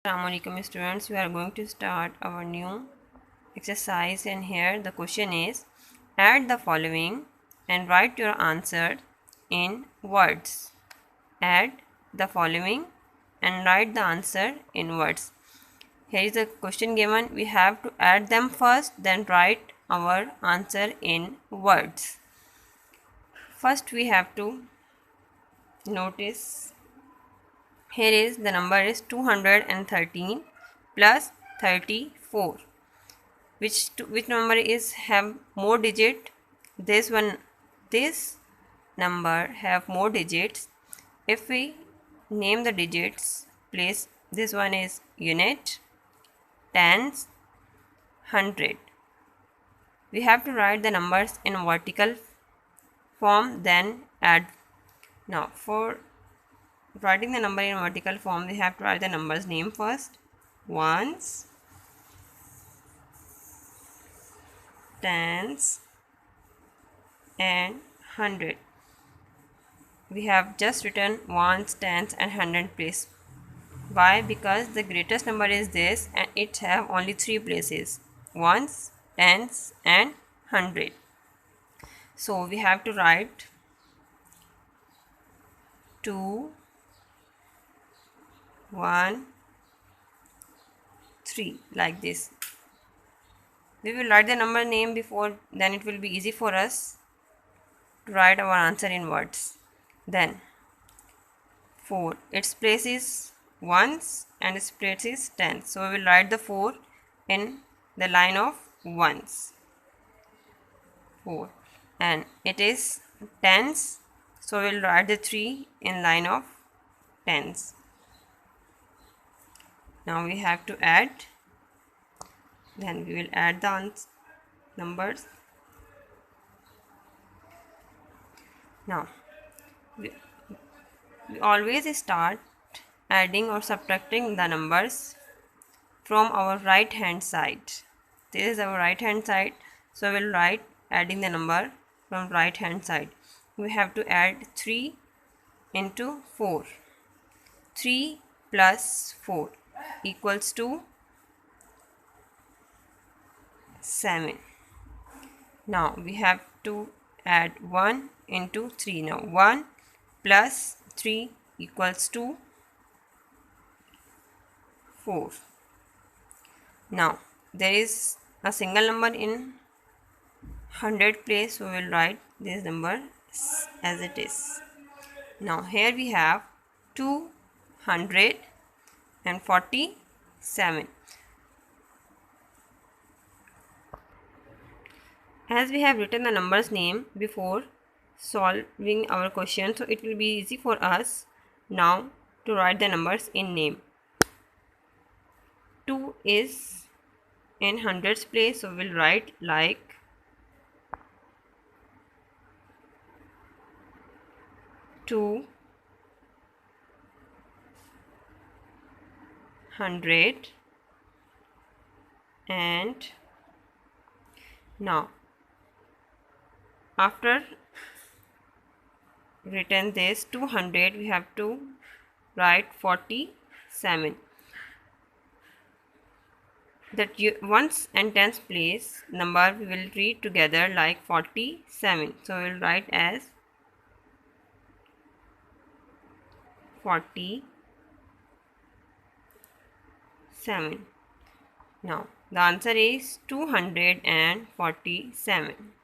Assalamualaikum students, we are going to start our new exercise, and here the question is add the following and write your answer in words. Add the following and write the answer in words. Here is the question given. We have to add them first, then write our answer in words. First we have to notice here is the number is 213 plus 34. Which number is have more digit? This number have more digits. If we name the digits, place this one is unit, tens, hundred. We have to write the numbers in vertical form, then add. Now for writing the number in vertical form, we have to write the numbers name first. Ones, tens, and hundred. We have just written ones, tens, and hundred place. Why? Because the greatest number is this, and it have only three places: ones, tens, and hundred. So we have to write 2, 1, 3 like this. We will write the number name before, then it will be easy for us to write our answer in words. Then 4, its place is ones and its place is tens. So we will write the 4 in the line of ones. 4, and it is tens. So we will write the 3 in line of tens. Now we have to add. Then we will add the numbers. Now we always start adding or subtracting the numbers from our right hand side. This is our right hand side, so we will write adding the number from right hand side. We have to add 3 into 4. 3 plus 4 equals to 7. Now we have to add 1 into 3. Now 1 plus 3 equals to 4. Now there is a single number in 100 place, so we will write this number as it is. Now here we have 247. As we have written the numbers name before solving our question, so it will be easy for us now to write the numbers in name. 2 is in hundreds place, so we will write like 200. And now after written this 200, we have to write 47. That ones and tens place number we will read together like 47. So we will write as 47. Now the answer is 247.